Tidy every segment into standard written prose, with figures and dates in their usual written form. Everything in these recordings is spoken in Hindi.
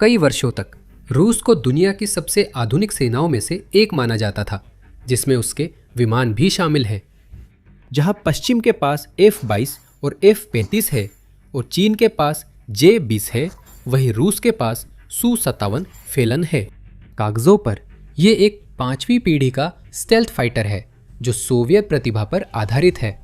कई वर्षों तक रूस को दुनिया की सबसे आधुनिक सेनाओं में से एक माना जाता था, जिसमें उसके विमान भी शामिल हैं। जहां पश्चिम के पास F-22 और F-35 है और चीन के पास J-20 है, वहीं रूस के पास Su-57 फेलन है। कागजों पर यह एक 5वीं पीढ़ी का स्टेल्थ फाइटर है जो सोवियत प्रतिभा पर आधारित है।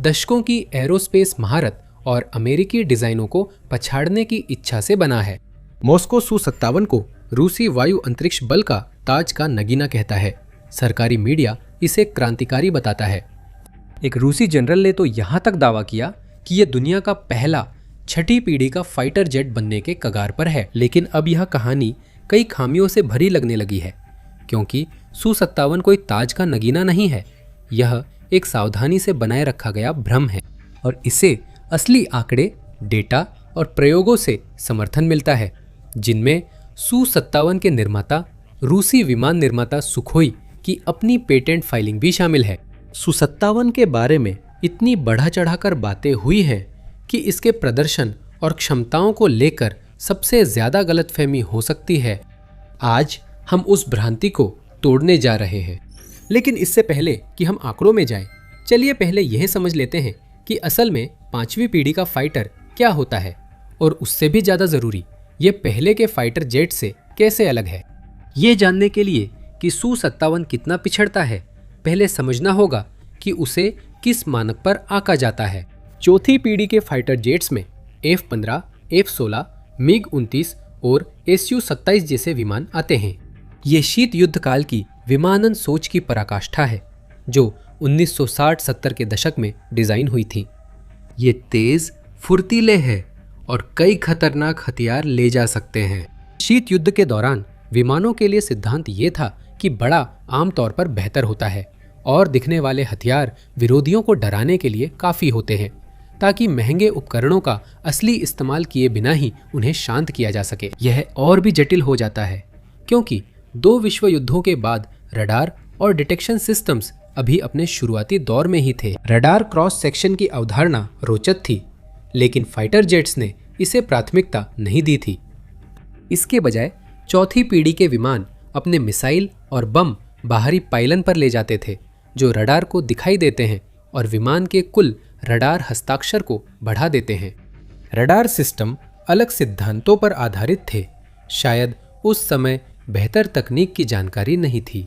दशकों की एरोस्पेस महारत और अमेरिकी डिजाइनों को पछाड़ने की इच्छा से बना है। मॉस्को Su-57 को रूसी वायु अंतरिक्ष बल का ताज का नगीना कहता है। सरकारी मीडिया इसे क्रांतिकारी बताता है। एक रूसी जनरल ने तो यहाँ तक दावा किया कि यह दुनिया का पहला 6ठी पीढ़ी का फाइटर जेट बनने के कगार पर है। लेकिन अब यह कहानी कई खामियों से भरी लगने लगी है, क्योंकि Su-57 कोई ताज का नगीना नहीं है। यह एक सावधानी से बनाए रखा गया भ्रम है और इसे असली आंकड़े, डेटा और प्रयोगों से समर्थन मिलता है, जिनमें Su-57 के निर्माता रूसी विमान निर्माता सुखोई की अपनी पेटेंट फाइलिंग भी शामिल है। Su-57 के बारे में इतनी बढ़ा चढ़ाकर बातें हुई हैं कि इसके प्रदर्शन और क्षमताओं को लेकर सबसे ज्यादा गलतफहमी हो सकती है। आज हम उस भ्रांति को तोड़ने जा रहे हैं। लेकिन इससे पहले कि हम आंकड़ों में जाएं, चलिए पहले यह समझ लेते हैं कि असल में 5वीं पीढ़ी का फाइटर क्या होता है और उससे भी ज्यादा जरूरी, यह पहले के फाइटर जेट से कैसे अलग है। यह जानने के लिए कि Su-57 कितना पिछड़ता है, पहले समझना होगा कि उसे किस मानक पर आंका जाता है। चौथी पीढ़ी के फाइटर जेट्स में F-15, F-16, MiG-29 और Su-27 जैसे विमान आते हैं। ये शीत युद्ध काल की विमानन सोच की पराकाष्ठा है जो 1960-70 के दशक में डिजाइन हुई थी। ये तेज, फुर्तीले हैं और कई खतरनाक हथियार ले जा सकते हैं। शीत युद्ध के दौरान विमानों के लिए सिद्धांत ये था कि बड़ा आमतौर पर बेहतर होता है और दिखने वाले हथियार विरोधियों को डराने के लिए काफी होते हैं, ताकि महंगे उपकरणों का असली इस्तेमाल किए बिना ही उन्हें शांत किया जा सके। यह और भी जटिल हो जाता है क्योंकि 2 विश्व युद्धों के बाद रडार और डिटेक्शन सिस्टम्स अभी अपने शुरुआती दौर में ही थे। रडार क्रॉस सेक्शन की अवधारणा रोचक थी, लेकिन फाइटर जेट्स ने इसे प्राथमिकता नहीं दी थी। इसके बजाय चौथी पीढ़ी के विमान अपने मिसाइल और बम बाहरी पायलन पर ले जाते थे, जो रडार को दिखाई देते हैं और विमान के कुल रडार हस्ताक्षर को बढ़ा देते हैं। रडार सिस्टम अलग सिद्धांतों पर आधारित थे। शायद उस समय बेहतर तकनीक की जानकारी नहीं थी।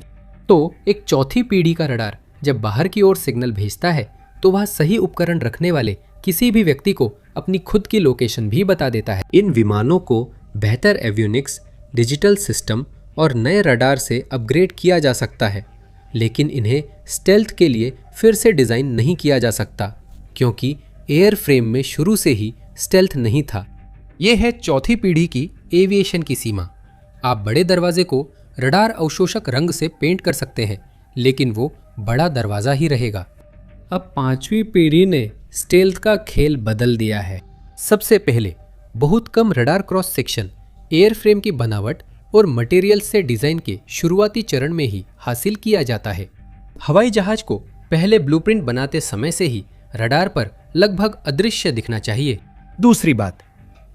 तो एक चौथी पीढ़ी का रडार जब बाहर की ओर सिग्नल भेजता है तो वह सही उपकरण रखने वाले किसी भी व्यक्ति को अपनी खुद की लोकेशन भी बता देता है। इन विमानों को बेहतर एवियोनिक्स, डिजिटल सिस्टम और नए रडार से अपग्रेड किया जा सकता है, लेकिन इन्हें स्टेल्थ के लिए फिर से डिज़ाइन नहीं किया जा सकता क्योंकि एयर फ्रेम में शुरू से ही स्टेल्थ नहीं था। यह है चौथी पीढ़ी की एविएशन की सीमा। आप बड़े दरवाजे को रडार अवशोषक रंग से पेंट कर सकते हैं, लेकिन वो बड़ा दरवाजा ही रहेगा। अब 5वीं पीढ़ी ने स्टेल्थ का खेल बदल दिया है। सबसे पहले बहुत कम radar cross section air frame की बनावट और मटेरियल से डिजाइन के शुरुआती चरण में ही हासिल किया जाता है। हवाई जहाज को पहले ब्लूप्रिंट बनाते समय से ही रडार पर लगभग अदृश्य दिखना चाहिए। दूसरी बात,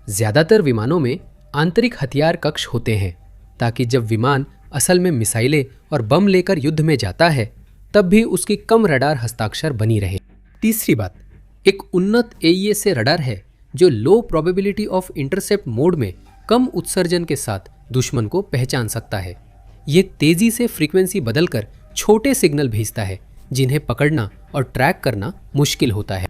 ज्यादातर विमानों में आंतरिक हथियार कक्ष होते हैं ताकि जब विमान असल में मिसाइलें और बम लेकर युद्ध में जाता है तब भी उसकी कम रडार हस्ताक्षर बनी रहे। तीसरी बात, एक उन्नत AESA रडार है जो लो प्रोबेबिलिटी ऑफ इंटरसेप्ट मोड में कम उत्सर्जन के साथ दुश्मन को पहचान सकता है। ये तेजी से फ्रीक्वेंसी बदलकर छोटे सिग्नल भेजता है जिन्हें पकड़ना और ट्रैक करना मुश्किल होता है।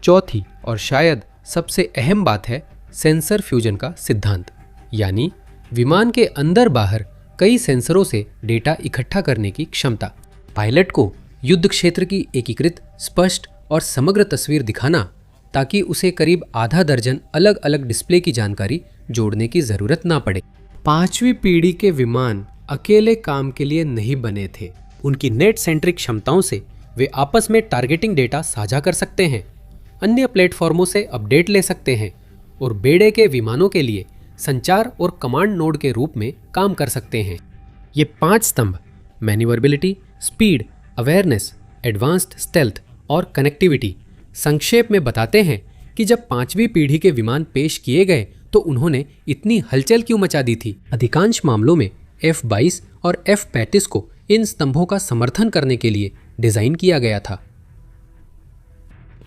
चौथी और शायद सबसे अहम बात है सेंसर फ्यूजन का सिद्धांत, यानी विमान के अंदर बाहर कई सेंसरों से डेटा इकट्ठा करने की क्षमता। पायलट को युद्ध क्षेत्र की एकीकृत, स्पष्ट और समग्र तस्वीर दिखाना ताकि उसे करीब आधा दर्जन अलग अलग डिस्प्ले की जानकारी जोड़ने की जरूरत ना पड़े। 5वीं पीढ़ी के विमान अकेले काम के लिए नहीं बने थे। उनकी नेट सेंट्रिक क्षमताओं से वे आपस में टारगेटिंग डेटा साझा कर सकते हैं, अन्य प्लेटफॉर्मों से अपडेट ले सकते हैं और बेड़े के विमानों के लिए संचार और कमांड नोड के रूप में काम कर सकते हैं। ये 5 स्तंभ manoeuvrability, speed, awareness, advanced stealth और कनेक्टिविटी संक्षेप में बताते हैं कि जब 5वीं पीढ़ी के विमान पेश किए गए तो तो उन्होंने इतनी हलचल क्यों मचा दी थी? अधिकांश मामलों में F-22 और F-35 को इन स्तंभों का समर्थन करने के लिए डिजाइन किया गया था।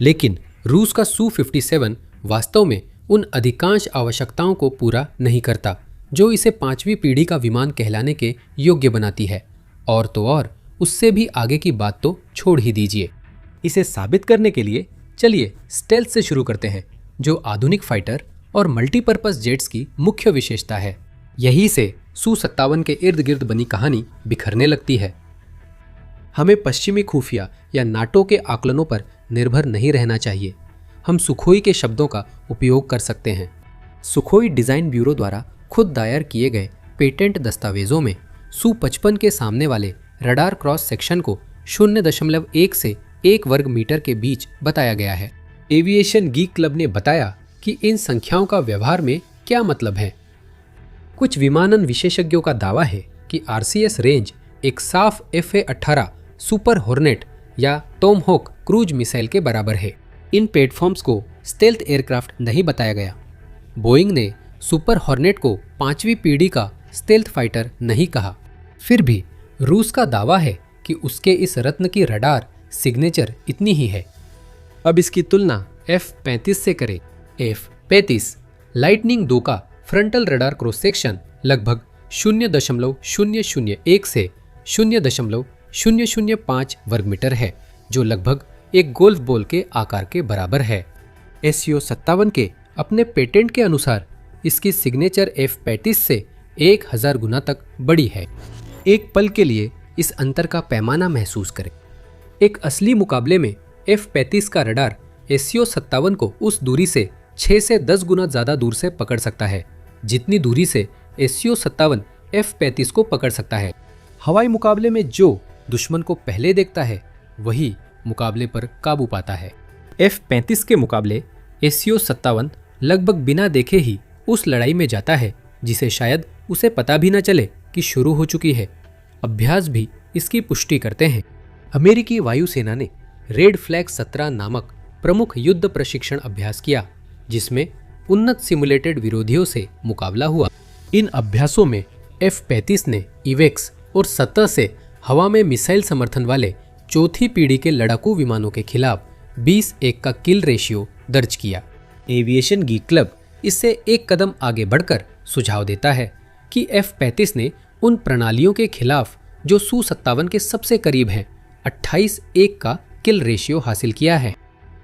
लेकिन रूस का Su-57 वास्तव में उन अधिकांश आवश्यकताओं को पूरा नहीं करता जो इसे 5वीं पीढ़ी का विमान कहलाने के योग्य बनाती है। और तो और उससे भी आगे की बात तो छोड़ ही दीजिए। इसे साबित करने के लिए चलिए स्टेल्थ से शुरू करते हैं, जो आधुनिक फाइटर और मल्टीपर्पज जेट्स की मुख्य विशेषता है। यही से Su-57 के इर्द गिर्द बनी कहानी बिखरने लगती है। हमें पश्चिमी खुफिया या नाटो के आकलनों पर निर्भर नहीं रहना चाहिए। हम सुखोई के शब्दों का उपयोग कर सकते हैं। सुखोई डिजाइन ब्यूरो द्वारा खुद दायर किए गए पेटेंट दस्तावेजों में Su-55 के सामने वाले रडार क्रॉस सेक्शन को 0.1 से 1 वर्ग मीटर के बीच बताया गया है। एविएशन गीक क्लब ने बताया कि इन संख्याओं का व्यवहार में क्या मतलब है। कुछ विमानन विशेषज्ञों का दावा है कि RCS रेंज एक साफ FA-18 सुपर हॉर्नेट या टॉमहॉक क्रूज मिसाइल के बराबर है। इन प्लेटफॉर्म्स को स्टेल्थ एयरक्राफ्ट नहीं बताया गया। बोइंग ने सुपर हॉर्नेट को 5वीं पीढ़ी का स्टेल्थ फाइटर नहीं कहा। फिर भी रूस का दावा है कि उसके इस रत्न की रडार सिग्नेचर इतनी ही है। अब इसकी तुलना F-35 से करें। F-35 लाइटनिंग 2 का फ्रंटल रडार क्रॉस सेक्शन लगभग 0.001 से 0.005 वर्ग मीटर है, जो लगभग एक गोल्फ बॉल के आकार के बराबर है। Su-57 के अपने पेटेंट के अनुसार इसकी सिग्नेचर F-35 से 1000 गुना तक बड़ी है। एक पल के लिए इस अंतर का पैमाना महसूस करें। एक असली मुकाबले में F-35 का रडार Su-57 को उस दूरी से 6 से 10 गुना ज्यादा दूर से पकड़ सकता है, जितनी दूरी से Su-57 F-35 को पकड़ सकता है। हवाई मुकाबले में जो दुश्मन को पहले देखता है वही मुकाबले पर काबू पाता है। F-35 के मुकाबले Su-57 लगभग बिना देखे ही उस लड़ाई में जाता है जिसे शायद उसे पता भी न चले कि शुरू हो चुकी है। अभ्यास भी इसकी पुष्टि करते हैं। अमेरिकी वायुसेना ने रेड फ्लैग 17 नामक प्रमुख युद्ध प्रशिक्षण अभ्यास किया, जिसमें उन्नत सिमुलेटेड विरोधियों से मुकाबला हुआ। इन अभ्यासों में F-35 ने इवेक्स और सतह से हवा में मिसाइल समर्थन वाले 4थी पीढ़ी के लड़ाकू विमानों के खिलाफ 20-1 का किल रेशियो दर्ज किया। एविएशन गीक क्लब इससे एक कदम आगे बढ़कर सुझाव देता है कि F-35 ने उन प्रणालियों के खिलाफ जो Su-57 के सबसे करीब हैं 28-1 का किल रेशियो हासिल किया है।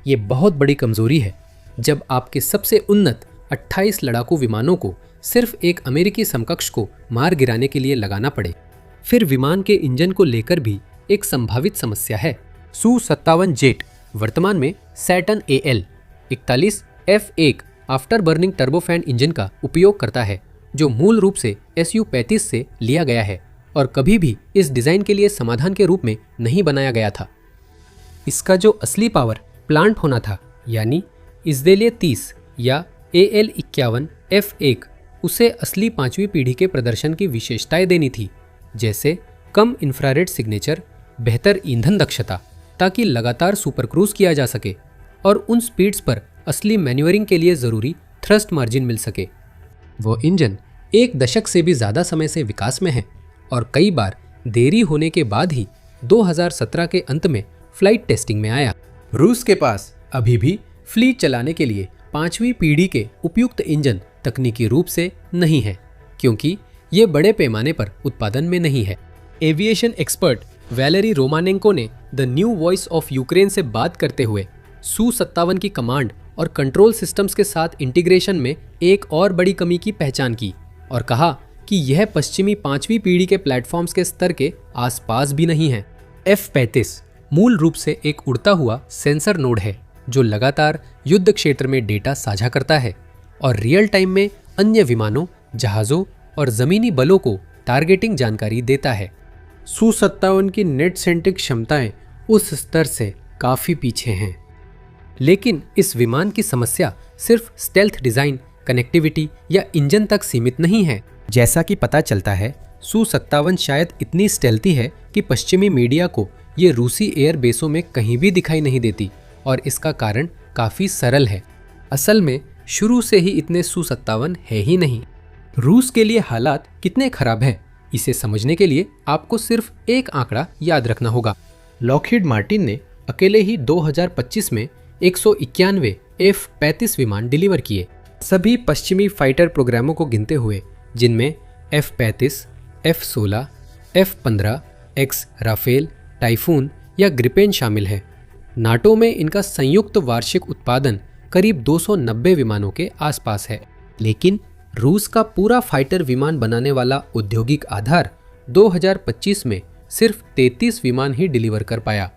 ये बहुत बड़ी कमजोरी है जब आपके सबसे उन्नत 28 लड़ाकू विमानों को सिर्फ एक अमेरिकी समकक्ष को मार गिराने के लिए लगाना पड़े। फिर विमान के इंजन को लेकर भी एक संभावित समस्या है। Su-57 जेट वर्तमान में Saturn AL-41 F1 after burning turbofan engine का उपयोग करता है, जो मूल रूप से Su-35 से लिया गया है और कभी भी इस डिजाइन के लिए समाधान के रूप में नहीं बनाया गया था। इसका जो असली पावर प्लांट होना था, यानी इज़राइली 30 या AL-51 F1, उसे असली 5वीं पीढ़ी के प्रदर्शन की विशेषताएं देनी थी, जैसे कम इंफ्रारेड सिग्नेचर, बेहतर ईंधन दक्षता ताकि लगातार सुपर क्रूज किया जा सके और उन स्पीड्स पर असली मैन्यूवरिंग के लिए ज़रूरी थ्रस्ट मार्जिन मिल सके। वो इंजन 1 दशक से भी ज़्यादा समय से विकास में है और कई बार देरी होने के बाद ही 2017 के अंत में फ्लाइट टेस्टिंग में आया। रूस के पास अभी भी फ्लीट चलाने के लिए 5वीं पीढ़ी के उपयुक्त इंजन तकनीकी रूप से नहीं है, क्योंकि ये बड़े पैमाने पर उत्पादन में नहीं है। एविएशन एक्सपर्ट वैलेरी रोमानेंको ने the new voice of Ukraine से बात करते हुए Su-57 की कमांड और कंट्रोल सिस्टम्स के साथ इंटीग्रेशन में एक और बड़ी कमी की पहचान की और कहा कि यह पश्चिमी 5वीं पीढ़ी के प्लेटफॉर्म्स के स्तर के आसपास भी नहीं है। F-35 मूल रूप से एक उड़ता हुआ सेंसर नोड है जो लगातार युद्ध क्षेत्र में डेटा साझा करता है और रियल टाइम में अन्य विमानों, जहाज़ों और ज़मीनी बलों को टारगेटिंग जानकारी देता है। Su-57 की नेट सेंट्रिक क्षमताएं उस स्तर से काफ़ी पीछे हैं। लेकिन इस विमान की समस्या सिर्फ स्टेल्थ डिज़ाइन, कनेक्टिविटी या इंजन तक सीमित नहीं है। जैसा कि पता चलता है, Su-57 शायद इतनी स्टेल्थी है कि पश्चिमी मीडिया को ये रूसी एयर बेसों में कहीं भी दिखाई नहीं देती और इसका कारण काफ़ी सरल है। असल में शुरू से ही इतने Su-57 है ही नहीं। रूस के लिए हालात कितने खराब हैं, इसे समझने के लिए आपको सिर्फ एक आंकड़ा याद रखना होगा। लॉकहीड मार्टिन ने अकेले ही 2025 में 191 F-35 विमान डिलीवर किए, सभी पश्चिमी फाइटर प्रोग्रामों को गिनते हुए, जिनमें F-35, F-16, F-15, X Rafale, Typhoon या ग्रिपेन शामिल है। नाटो में इनका संयुक्त वार्षिक उत्पादन करीब 290 विमानों के आसपास है। लेकिन रूस का पूरा फाइटर विमान बनाने वाला औद्योगिक आधार 2025 में सिर्फ 33 विमान ही डिलीवर कर पाया,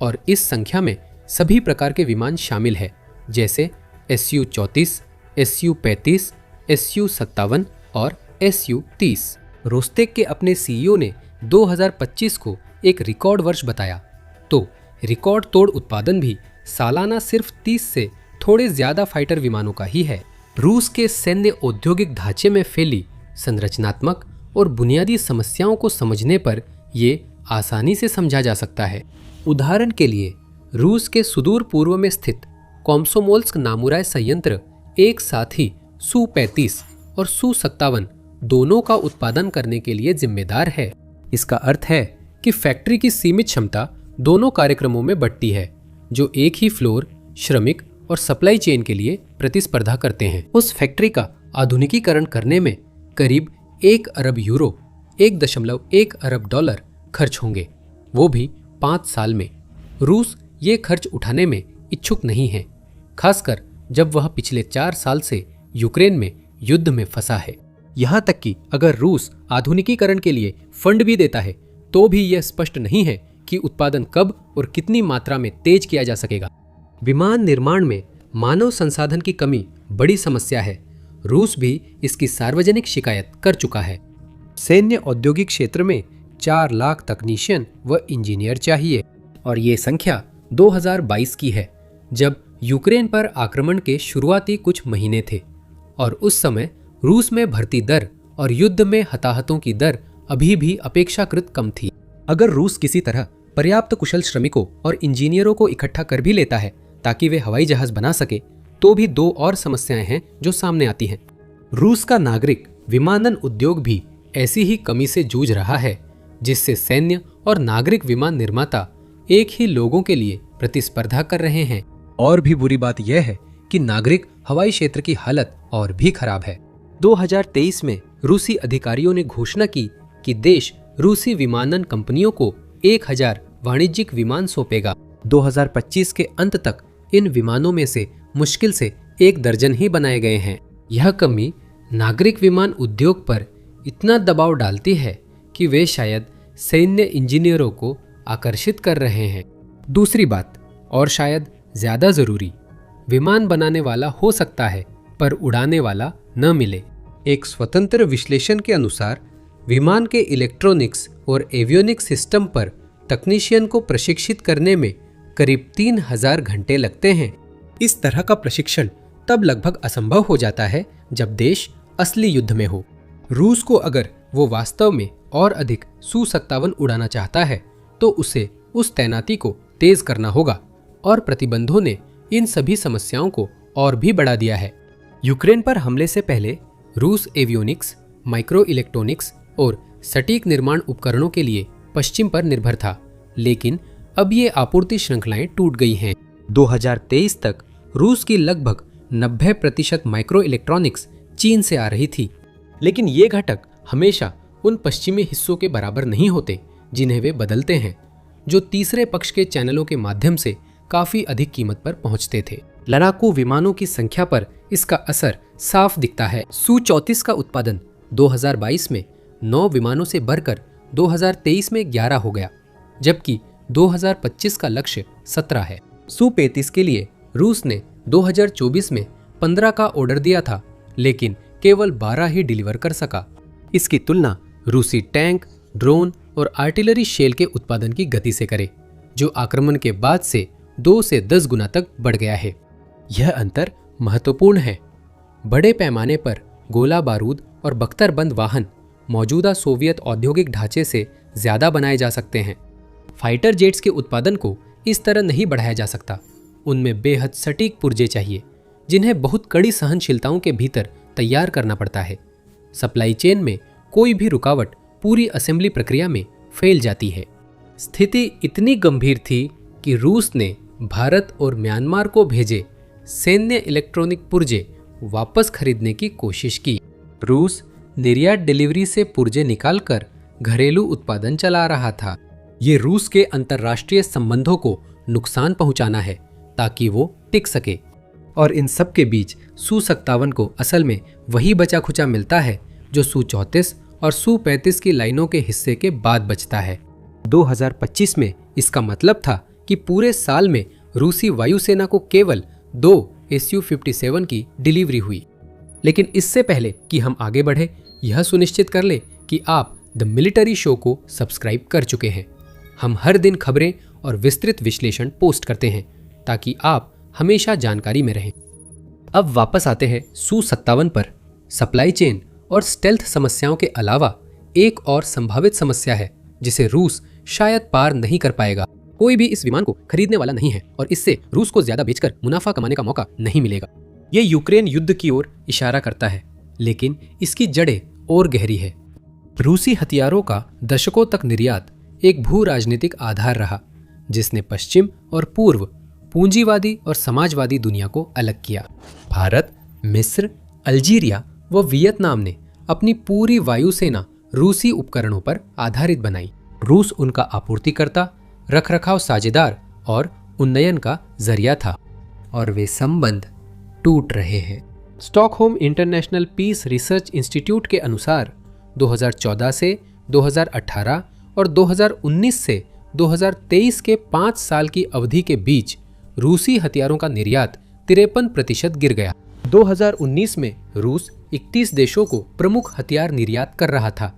और इस संख्या में सभी प्रकार के विमान शामिल है, जैसे Su-34, Su-35, Su-57 और Su-30। रोस्टेक के अपने सीईओ ने 2025 को एक रिकॉर्ड वर्ष बताया, तो रिकॉर्ड तोड़ उत्पादन भी सालाना सिर्फ 30 से थोड़े ज्यादा फाइटर विमानों का ही है। रूस के सैन्य औद्योगिक ढांचे में फैली संरचनात्मक और बुनियादी समस्याओं को समझने पर ये आसानी से समझा जा सकता है। उदाहरण के लिए, रूस के सुदूर पूर्व में स्थित कोम्सोमोल्स्क नामुराय संयंत्र एक साथ ही Su-35 और Su-57 दोनों का उत्पादन करने के लिए जिम्मेदार है। इसका अर्थ है कि फैक्ट्री की सीमित क्षमता दोनों कार्यक्रमों में बंटती है, जो एक ही फ्लोर, श्रमिक और सप्लाई चेन के लिए प्रतिस्पर्धा करते हैं। उस फैक्ट्री का आधुनिकीकरण करने में करीब 1 अरब यूरो, 1.1 अरब डॉलर खर्च होंगे, वो भी 5 साल में। रूस ये खर्च उठाने में इच्छुक नहीं है, खासकर जब वह पिछले 4 साल से यूक्रेन में युद्ध में फंसा है। यहाँ तक कि अगर रूस आधुनिकीकरण के लिए फंड भी देता है, तो भी यह स्पष्ट नहीं है कि उत्पादन कब और कितनी मात्रा में तेज किया जा सकेगा। विमान निर्माण में मानव संसाधन की कमी बड़ी समस्या है। रूस भी इसकी सार्वजनिक शिकायत कर चुका है। सैन्य औद्योगिक क्षेत्र में 4 लाख तकनीशियन व इंजीनियर चाहिए, और ये संख्या 2022 की है, जब यूक्रेन पर आक्रमण के शुरुआती कुछ महीने थे, और उस समय रूस में भर्ती दर और युद्ध में हताहतों की दर अभी भी अपेक्षाकृत कम थी। अगर रूस किसी तरह पर्याप्त कुशल श्रमिकों और इंजीनियरों को इकट्ठा कर भी लेता है ताकि वे हवाई जहाज बना सके, तो भी 2 और समस्याएं हैं जो सामने आती हैं। रूस का नागरिक विमानन उद्योग भी ऐसी ही कमी से जूझ रहा है, जिससे सैन्य और नागरिक विमान निर्माता एक ही लोगों के लिए प्रतिस्पर्धा कर रहे हैं। और भी बुरी बात यह है कि नागरिक हवाई क्षेत्र की हालत और भी खराब है। 2023 में रूसी अधिकारियों ने घोषणा की कि देश रूसी विमानन कंपनियों को 1000 वाणिज्यिक विमान सौंपेगा। 2025 के अंत तक इन विमानों में से मुश्किल से 1 दर्जन ही बनाए गए हैं। यह कमी नागरिक विमान उद्योग पर इतना दबाव डालती है कि वे शायद सैन्य इंजीनियरों को आकर्षित कर रहे हैं। दूसरी बात, और शायद ज्यादा जरूरी, विमान बनाने वाला हो सकता है पर उड़ाने वाला न मिले। एक स्वतंत्र विश्लेषण के अनुसार विमान के इलेक्ट्रॉनिक्स और एवियोनिक्स सिस्टम पर तकनीशियन को प्रशिक्षित करने में करीब 3000 घंटे लगते हैं। इस तरह का प्रशिक्षण तब लगभग असंभव हो जाता है जब देश असली युद्ध में हो। रूस को अगर वो वास्तव में और अधिक Su-57 उड़ाना चाहता है, तो उसे उस तैनाती को तेज करना होगा, और प्रतिबंधों ने इन सभी समस्याओं को और भी बढ़ा दिया है। यूक्रेन पर हमले से पहले रूस एवियोनिक्स, माइक्रो इलेक्ट्रॉनिक्स और सटीक निर्माण उपकरणों के लिए पश्चिम पर निर्भर था, लेकिन अब ये आपूर्ति श्रृंखलाएं टूट गई हैं। 2023 तक रूस की लगभग 90% माइक्रो इलेक्ट्रॉनिक्स चीन से आ रही थी, लेकिन ये घटक हमेशा उन पश्चिमी हिस्सों के बराबर नहीं होते जिन्हें वे बदलते हैं, जो तीसरे पक्ष के चैनलों के माध्यम से काफी अधिक कीमत पर पहुंचते थे। लड़ाकू विमानों की संख्या पर इसका असर साफ दिखता है। Su-34 का उत्पादन 2022 में 9 विमानों से बढ़कर 2023 में 11 हो गया, जबकि 2025 का लक्ष्य 17 है। Su-35 के लिए रूस ने 2024 में 15 का ऑर्डर दिया था, लेकिन केवल 12 ही डिलीवर कर सका। इसकी तुलना रूसी टैंक, ड्रोन और आर्टिलरी शेल के उत्पादन की गति से करें, जो आक्रमण के बाद से 2 से 10 गुना तक बढ़ गया है। यह अंतर महत्वपूर्ण है। बड़े पैमाने पर गोला बारूद और बख्तरबंद वाहन मौजूदा सोवियत औद्योगिक ढांचे से ज्यादा बनाए जा सकते हैं। फाइटर जेट्स के उत्पादन को इस तरह नहीं बढ़ाया जा सकता। उनमें बेहद सटीक पुर्जे चाहिए, जिन्हें बहुत कड़ी सहनशीलताओं के भीतर तैयार करना पड़ता है। सप्लाई चेन में कोई भी रुकावट पूरी असेंबली प्रक्रिया में फैल जाती है। स्थिति इतनी गंभीर थी कि रूस ने भारत और म्यांमार को भेजे सैन्य इलेक्ट्रॉनिक पुर्जे वापस खरीदने की कोशिश की। रूस निर्यात डिलीवरी से पुर्जे निकालकर घरेलू उत्पादन चला रहा था। ये रूस के अंतर्राष्ट्रीय संबंधों को नुकसान पहुंचाना है ताकि वो टिक सके। और इन सब के बीच Su-57 को असल में वही बचा खुचा मिलता है जो Su-34 और Su-35 की लाइनों के हिस्से के बाद बचता है। 2025 में इसका मतलब था कि पूरे साल में रूसी वायुसेना को केवल 2 Su-57 की डिलीवरी हुई। लेकिन इससे पहले कि हम आगे बढ़े, यह सुनिश्चित कर ले कि आप द मिलिट्री शो को सब्सक्राइब कर चुके हैं। हम हर दिन खबरें और विस्तृत विश्लेषण पोस्ट करते हैं ताकि आप हमेशा जानकारी में रहें। अब वापस आते हैं Su-57 पर। सप्लाई चेन और स्टेल्थ समस्याओं के अलावा एक और संभावित समस्या है जिसे रूस शायद पार नहीं कर पाएगा। कोई भी इस विमान को खरीदने वाला नहीं है और इससे रूस को ज्यादा बेचकर मुनाफा कमाने का मौका नहीं मिलेगा। ये यूक्रेन युद्ध की ओर इशारा करता है, लेकिन इसकी जड़ें और गहरी है। रूसी हथियारों का दशकों तक निर्यात एक भू राजनीतिक आधार रहा, जिसने पश्चिम और पूर्व पूंजीवादी और समाजवादी दुनिया को अलग किया। भारत, मिस्र, अल्जीरिया व वियतनाम ने अपनी पूरी वायुसेना रूसी उपकरणों पर आधारित बनाई। रूस उनका आपूर्तिकर्ता, रखरखाव साझेदार और उन्नयन का जरिया था, और वे संबंध टूट रहे हैं। Stockholm International Peace Research Institute के अनुसार 2014 से 2018 और 2019 से 2023 के 5 साल की अवधि के बीच रूसी हथियारों का निर्यात 53% गिर गया। 2019 में रूस 31 देशों को प्रमुख हथियार निर्यात कर रहा था।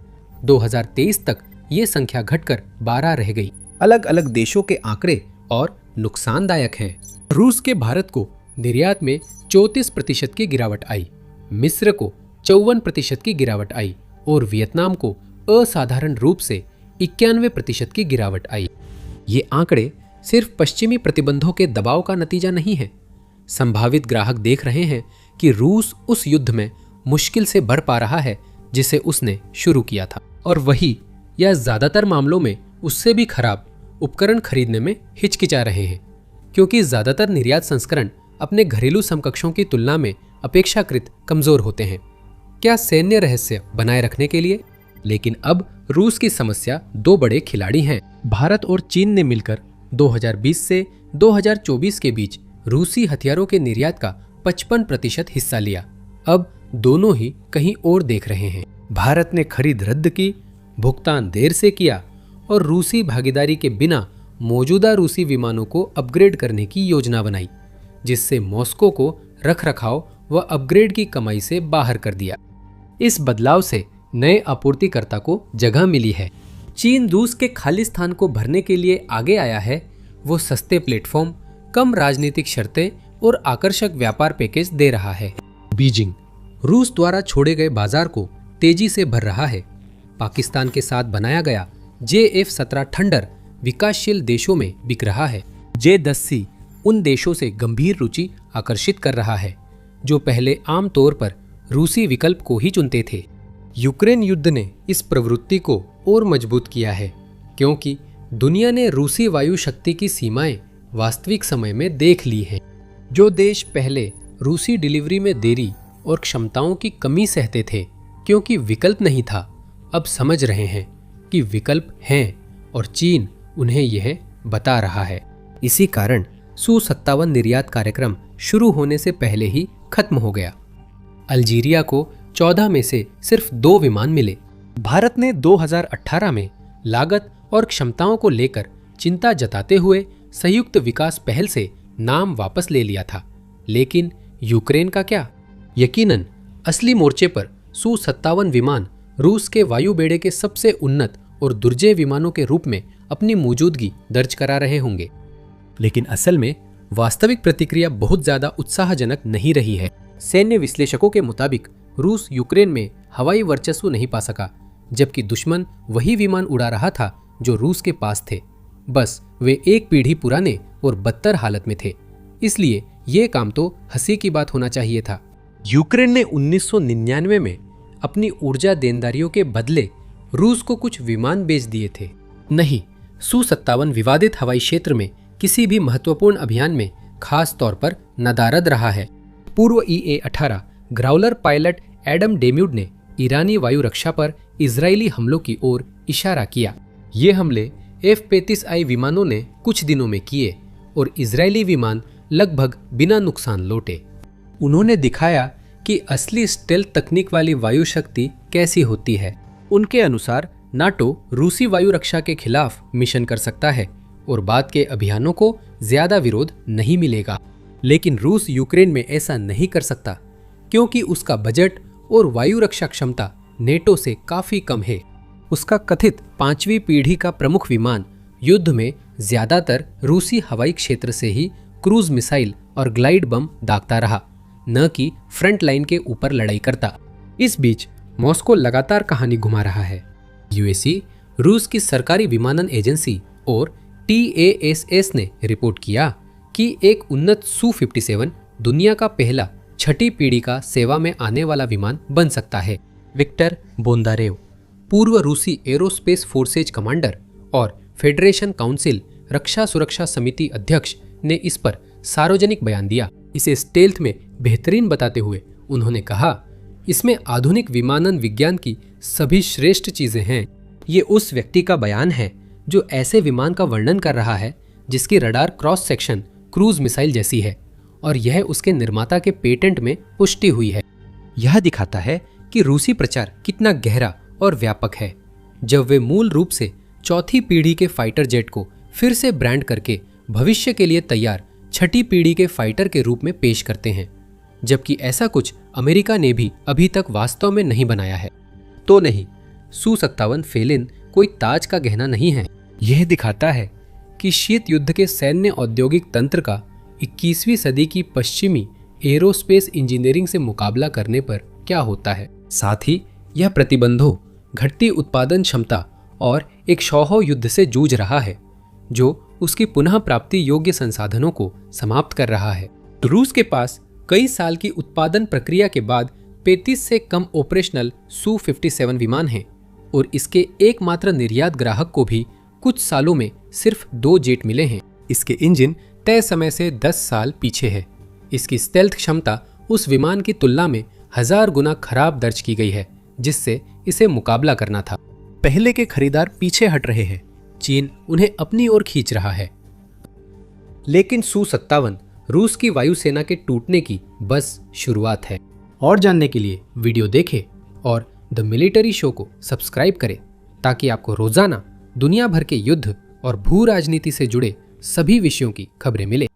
2023 तक ये संख्या घटकर 12 रह गई। अलग अलग देशों के आंकड़े और नुकसानदायक हैं। रूस के भारत को निर्यात में 34% की गिरावट आई, मिस्र को 54% की गिरावट आई और वियतनाम को असाधारण रूप से 91% की गिरावट आई। ये आंकड़े सिर्फ पश्चिमी प्रतिबंधों के दबाव का नतीजा नहीं है। संभावित ग्राहक देख रहे हैं कि रूस उस युद्ध में मुश्किल से भर पा रहा है जिसे उसने शुरू किया था, और वही या ज्यादातर मामलों में उससे भी खराब उपकरण खरीदने में हिचकिचा रहे हैं, क्योंकि ज्यादातर निर्यात संस्करण अपने घरेलू समकक्षों की तुलना में अपेक्षाकृत कमजोर होते हैं। क्या सैन्य रहस्य बनाए रखने के लिए? लेकिन अब रूस की समस्या 2 बड़े खिलाड़ी हैं। भारत और चीन ने मिलकर 2020 से 2024 के बीच रूसी हथियारों के निर्यात का 55% हिस्सा लिया। अब दोनों ही कहीं और देख रहे हैं। भारत ने खरीद रद्द की, भुगतान देर से किया और रूसी भागीदारी के बिना मौजूदा रूसी विमानों को अपग्रेड करने की योजना बनाई, जिससे मॉस्को को रखरखाव व अपग्रेड की कमाई से बाहर कर दिया। इस बदलाव से नए आपूर्तिकर्ता को जगह मिली है। चीन रूस के खाली स्थान को भरने के लिए आगे आया है। वो सस्ते प्लेटफॉर्म, कम राजनीतिक शर्तें और आकर्षक व्यापार पैकेज दे रहा है। बीजिंग रूस द्वारा छोड़े गए बाजार को तेजी से भर रहा है। पाकिस्तान के साथ बनाया गया JF-17 थंडर विकासशील देशों में बिक रहा है। J-10C उन देशों से गंभीर रुचि आकर्षित कर रहा है जो पहले आमतौर पर रूसी विकल्प को ही चुनते थे। यूक्रेन युद्ध ने इस प्रवृत्ति को और मजबूत किया है, क्योंकि दुनिया ने रूसी वायु शक्ति की सीमाएं वास्तविक समय में देख ली हैं। जो देश पहले रूसी डिलीवरी में देरी और क्षमताओं की कमी सहते थे क्योंकि विकल्प नहीं था, अब समझ रहे हैं कि विकल्प हैं और चीन उन्हें यह बता रहा है। इसी कारण Su-57 निर्यात कार्यक्रम शुरू होने से पहले ही खत्म हो गया। अल्जीरिया को 14 में से सिर्फ 2 विमान मिले। भारत ने 2018 में लागत और क्षमताओं को लेकर चिंता जताते हुए संयुक्त विकास पहल से नाम वापस ले लिया था। लेकिन यूक्रेन का क्या? यकीनन असली मोर्चे पर Su-57 विमान रूस के वायु बेड़े के सबसे उन्नत और दुर्जय विमानों के रूप में अपनी मौजूदगी दर्ज करा रहे होंगे। लेकिन असल में वास्तविक प्रतिक्रिया बहुत ज्यादा उत्साहजनक नहीं रही है। सैन्य विश्लेषकों के मुताबिक रूस यूक्रेन में हवाई वर्चस्व नहीं पा सका, जबकि दुश्मन वही विमान उड़ा रहा था जो रूस के पास थे। बस वे एक पीढ़ी पुराने और बदतर हालत में थे। इसलिए ये काम तो हंसी की बात होना चाहिए था। यूक्रेन ने 1999 में अपनी ऊर्जा देनदारियों के बदले रूस को कुछ विमान बेच दिए थे। नहीं, Su-57 विवादित हवाई क्षेत्र में किसी भी महत्वपूर्ण अभियान में खास तौर पर नदारद रहा है। पूर्व EA-18 ग्राउलर पायलट एडम डेम्यूड ने ईरानी वायु रक्षा पर इजरायली हमलों की ओर इशारा किया। ये हमले F-35I विमानों ने कुछ दिनों में किए और इजरायली विमान लगभग बिना नुकसान लौटे। उन्होंने दिखाया कि असली स्टेल्थ तकनीक वाली वायु शक्ति कैसी होती है। उनके अनुसार नाटो रूसी वायु रक्षा के खिलाफ मिशन कर सकता है और बाद के अभियानों को ज्यादा विरोध नहीं मिलेगा। लेकिन रूस यूक्रेन में ऐसा नहीं कर सकता क्योंकि उसका बजट और वायु रक्षा क्षमता नेटो से काफी कम है। उसका कथित 5वीं पीढ़ी का प्रमुख विमान युद्ध में ज्यादातर रूसी हवाई क्षेत्र से ही क्रूज मिसाइल और ग्लाइड बम दागता रहा, न कि फ्रंट लाइन के ऊपर लड़ाई करता। इस बीच मॉस्को लगातार कहानी घुमा रहा है। यूएससी, रूस की सरकारी विमानन एजेंसी और TASS ने रिपोर्ट किया कि एक उन्नत Su-57 दुनिया का पहला 6ठी पीढ़ी का सेवा में आने वाला विमान बन सकता है। विक्टर बोंदारेव, पूर्व रूसी एरोस्पेस फोर्सेज कमांडर और फेडरेशन काउंसिल रक्षा सुरक्षा समिति अध्यक्ष ने इस पर सार्वजनिक बयान दिया। इसे स्टेल्थ में बेहतरीन बताते हुए उन्होंने कहा, इसमें आधुनिक विमानन विज्ञान की सभी श्रेष्ठ चीजें हैं। ये उस व्यक्ति का बयान है जो ऐसे विमान का वर्णन कर रहा है जिसकी radar cross section cruise missile जैसी है और यह उसके निर्माता के पेटेंट में पुष्टि हुई है। यह दिखाता है कि रूसी प्रचार कितना गहरा और व्यापक है जब वे मूल रूप से 4थी पीढ़ी के फाइटर जेट को फिर से ब्रांड करके भविष्य के लिए तैयार 6ठी पीढ़ी के फाइटर के रूप में पेश करते हैं, जबकि ऐसा कुछ अमेरिका ने भी अभी तक वास्तव में नहीं बनाया है। तो नहीं, Su-57 फेलिन कोई ताज का गहना नहीं है। यह दिखाता है कि शीत युद्ध के सैन्य औद्योगिक तंत्र का 21वीं सदी की पश्चिमी एरोस्पेस इंजीनियरिंग से मुकाबला करने पर क्या होता है। साथ ही यह प्रतिबंधों, घटती उत्पादन क्षमता और एक शौह युद्ध से जूझ रहा है जो उसकी पुनः प्राप्ति योग्य संसाधनों को समाप्त कर रहा है। रूस के पास कई साल की उत्पादन प्रक्रिया के बाद 35 से कम ऑपरेशनल Su-57 विमान हैं और इसके एकमात्र निर्यात ग्राहक को भी कुछ सालों में सिर्फ 2 जेट मिले हैं। इसके इंजन तय समय से 10 साल पीछे है। इसकी स्टेल्थ क्षमता उस विमान की तुलना में 1000 गुना खराब दर्ज की गई है जिससे इसे मुकाबला करना था। पहले के खरीदार पीछे हट रहे हैं, चीन उन्हें अपनी ओर खींच रहा है। लेकिन Su-57 रूस की वायुसेना के टूटने की बस शुरुआत है। और जानने के लिए वीडियो देखें और द मिलिट्री शो को सब्सक्राइब करें ताकि आपको रोजाना दुनिया भर के युद्ध और भू राजनीति से जुड़े सभी विषयों की खबरें मिले।